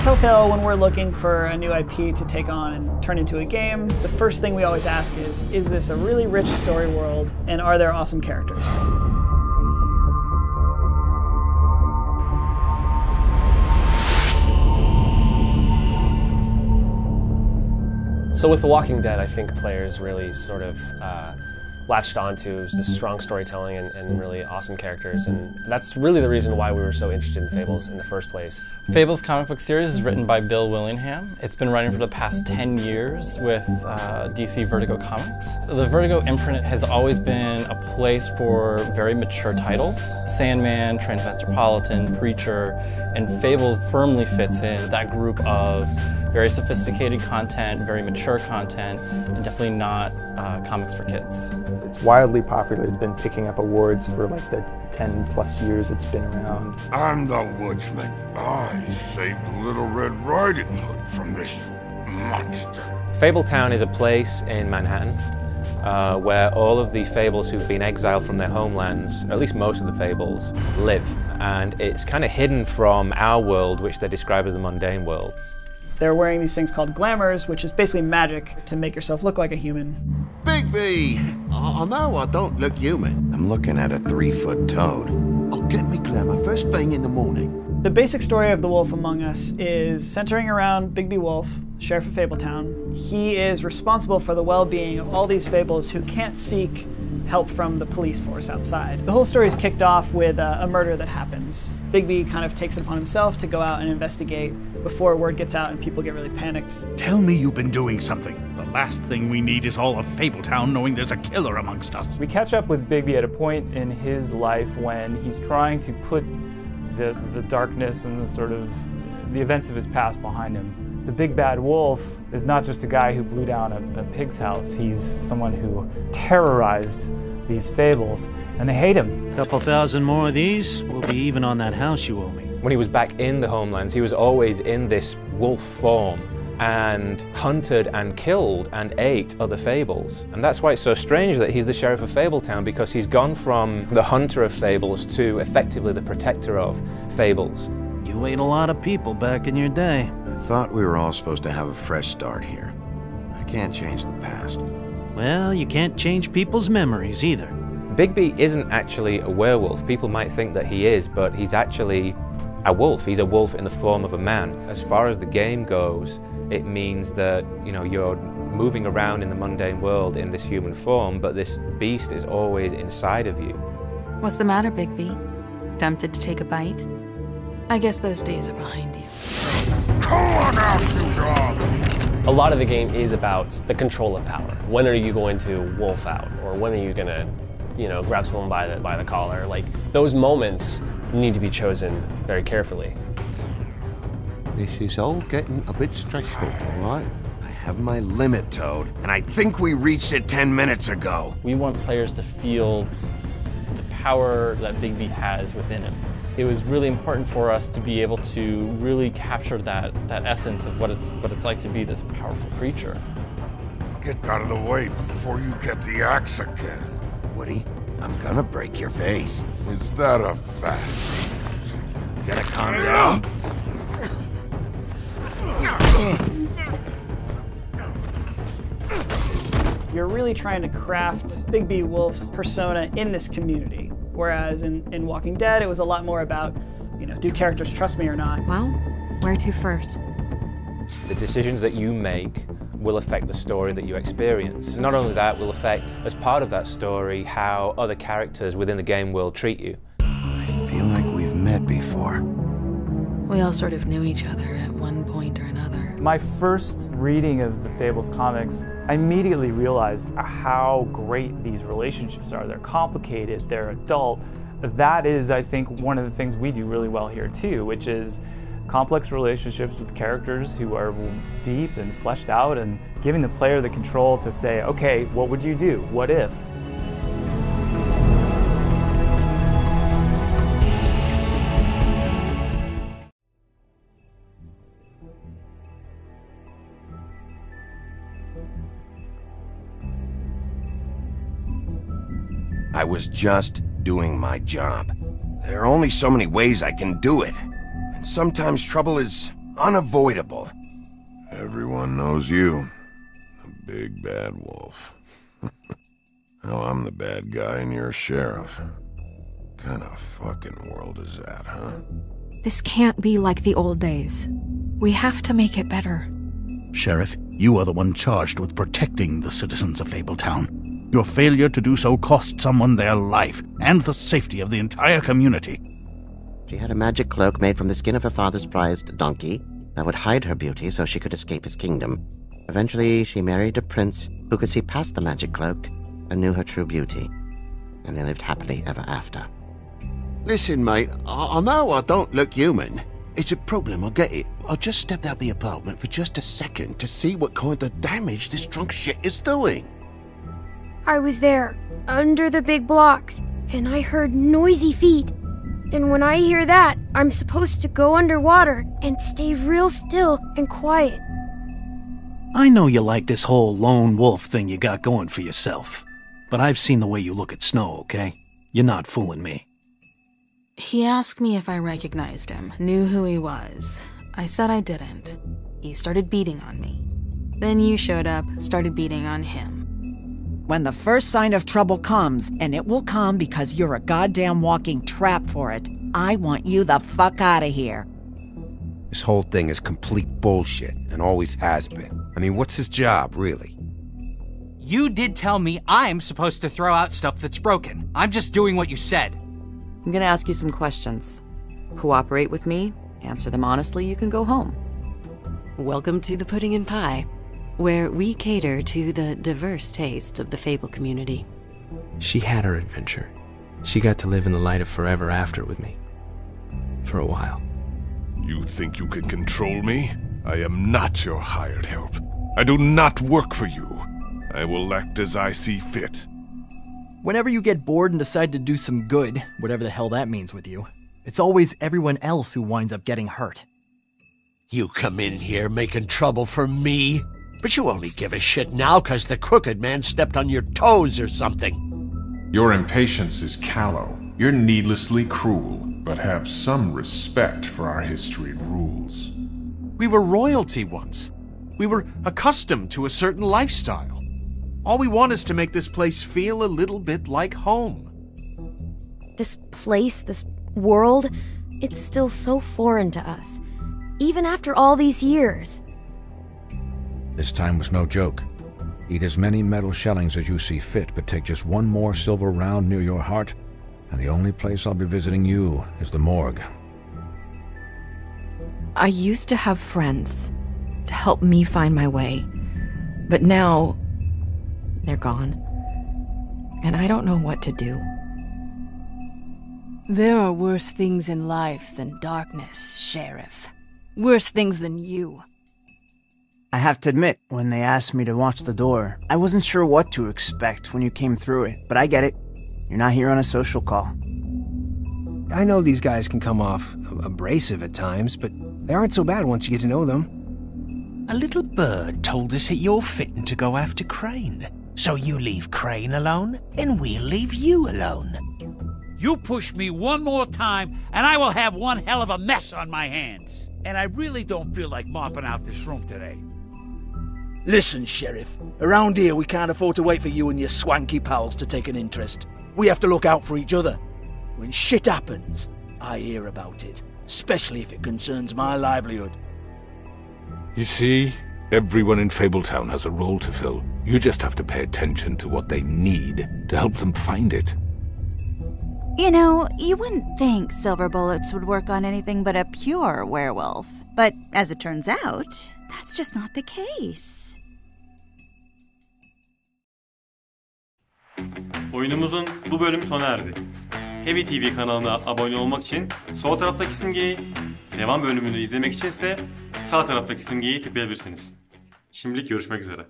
Telltale, when we're looking for a new IP to take on and turn into a game, the first thing we always ask is this a really rich story world, and are there awesome characters? So with The Walking Dead, I think players really sort of latched onto this strong storytelling and really awesome characters, and that's really the reason why we were so interested in Fables in the first place. Fables comic book series is written by Bill Willingham. It's been running for the past 10 years with DC Vertigo Comics. The Vertigo imprint has always been a place for very mature titles. Sandman, Transmetropolitan, Preacher, and Fables firmly fits in that group of very sophisticated content, very mature content, and definitely not comics for kids. It's wildly popular. It's been picking up awards for like the 10+ years it's been around. I'm the woodsman. I saved Little Red Riding Hood from this monster. Fabletown is a place in Manhattan where all of the Fables who've been exiled from their homelands, or at least most of the Fables, live. And it's kind of hidden from our world, which they describe as the mundane world. They're wearing these things called glamours, which is basically magic to make yourself look like a human. Bigby! I know I don't look human. I'm looking at a 3-foot toad. I'll get me glamour first thing in the morning. The basic story of The Wolf Among Us is centering around Bigby Wolf, sheriff of Fabletown. He is responsible for the well-being of all these Fables who can't seek help from the police force outside. The whole story is kicked off with a murder that happens. Bigby kind of takes it upon himself to go out and investigate before word gets out and people get really panicked. Tell me you've been doing something. The last thing we need is all of Fabletown knowing there's a killer amongst us. We catch up with Bigby at a point in his life when he's trying to put the darkness and the sort of the events of his past behind him. The big bad wolf is not just a guy who blew down a pig's house. He's someone who terrorized these Fables, and they hate him. Couple thousand more of these, we'll be even on that house you owe me. When he was back in the homelands, he was always in this wolf form and hunted and killed and ate other Fables. And that's why it's so strange that he's the sheriff of Fabletown, because he's gone from the hunter of Fables to effectively the protector of Fables. You ate a lot of people back in your day. I thought we were all supposed to have a fresh start here. I can't change the past. Well, you can't change people's memories either. Bigby isn't actually a werewolf. People might think that he is, but he's actually a wolf. He's a wolf in the form of a man. As far as the game goes, it means that, you know, you're moving around in the mundane world in this human form, but this beast is always inside of you. What's the matter, Bigby? Tempted to take a bite? I guess those days are behind you. Come on out, you dog! A lot of the game is about the control of power. When are you going to wolf out? Or when are you going to, you know, grab someone by the collar? Like, those moments need to be chosen very carefully. This is all getting a bit stressful, all right? I have my limit, Toad, and I think we reached it 10 minutes ago. We want players to feel the power that Bigby has within him. It was really important for us to be able to really capture that essence of what it's like to be this powerful creature. Get out of the way before you get the axe again. Woody, I'm gonna break your face. Is that a fact? You gotta calm down. You're really trying to craft Bigby Wolf's persona in this community. Whereas in Walking Dead, it was a lot more about, you know, do characters trust me or not? Well, where to first? The decisions that you make will affect the story that you experience. Not only that, will affect, as part of that story, how other characters within the game will treat you. I feel like we've met before. We all sort of knew each other at one point or another. My first reading of the Fables comics, I immediately realized how great these relationships are. They're complicated, they're adult. That is, I think, one of the things we do really well here too, which is complex relationships with characters who are deep and fleshed out, and giving the player the control to say, okay, what would you do? What if? I was just doing my job. There are only so many ways I can do it. And sometimes trouble is unavoidable. Everyone knows you. The big bad wolf. Now I'm the bad guy and you're sheriff. What kind of fucking world is that, huh? This can't be like the old days. We have to make it better. Sheriff, you are the one charged with protecting the citizens of Fabletown. Your failure to do so cost someone their life and the safety of the entire community. She had a magic cloak made from the skin of her father's prized donkey that would hide her beauty so she could escape his kingdom. Eventually, she married a prince who could see past the magic cloak and knew her true beauty. And they lived happily ever after. Listen, mate, I know I don't look human. It's a problem, I get it. I just stepped out the apartment for just a second to see what kind of damage this drunk shit is doing. I was there, under the big blocks, and I heard noisy feet. And when I hear that, I'm supposed to go underwater and stay real still and quiet. I know you like this whole lone wolf thing you got going for yourself. But I've seen the way you look at Snow, okay? You're not fooling me. He asked me if I recognized him, knew who he was. I said I didn't. He started beating on me. Then you showed up, started beating on him. When the first sign of trouble comes, and it will come because you're a goddamn walking trap for it, I want you the fuck out of here. This whole thing is complete bullshit, and always has been. I mean, what's his job, really? You did tell me I'm supposed to throw out stuff that's broken. I'm just doing what you said. I'm gonna ask you some questions. Cooperate with me, answer them honestly, you can go home. Welcome to the Pudding and Pie, where we cater to the diverse tastes of the Fable community. She had her adventure. She got to live in the light of forever after with me. For a while. You think you can control me? I am not your hired help. I do not work for you. I will act as I see fit. Whenever you get bored and decide to do some good, whatever the hell that means with you, it's always everyone else who winds up getting hurt. You come in here making trouble for me? But you only give a shit now because the crooked man stepped on your toes or something. Your impatience is callow. You're needlessly cruel, but have some respect for our history and rules. We were royalty once. We were accustomed to a certain lifestyle. All we want is to make this place feel a little bit like home. This place, this world, it's still so foreign to us. Even after all these years. This time was no joke. Eat as many metal shellings as you see fit, but take just one more silver round near your heart, and the only place I'll be visiting you is the morgue. I used to have friends to help me find my way, but now they're gone, and I don't know what to do. There are worse things in life than darkness, Sheriff. Worse things than you. I have to admit, when they asked me to watch the door, I wasn't sure what to expect when you came through it, but I get it. You're not here on a social call. I know these guys can come off abrasive at times, but they aren't so bad once you get to know them. A little bird told us that you're fitting to go after Crane. So you leave Crane alone, and we'll leave you alone. You push me one more time, and I will have one hell of a mess on my hands. And I really don't feel like mopping out this room today. Listen, Sheriff. Around here, we can't afford to wait for you and your swanky pals to take an interest. We have to look out for each other. When shit happens, I hear about it, especially if it concerns my livelihood. You see, everyone in Fabletown has a role to fill. You just have to pay attention to what they need to help them find it. You know, you wouldn't think silver bullets would work on anything but a pure werewolf. But as it turns out, that's just not the case. Oyunumuzun bu bölümü sona erdi. Heavy TV kanalına abone olmak için sol taraftaki simgeyi, Devam bölümünü izlemek içinse sağ taraftaki simgeyi tıklayabilirsiniz. Şimdilik görüşmek üzere.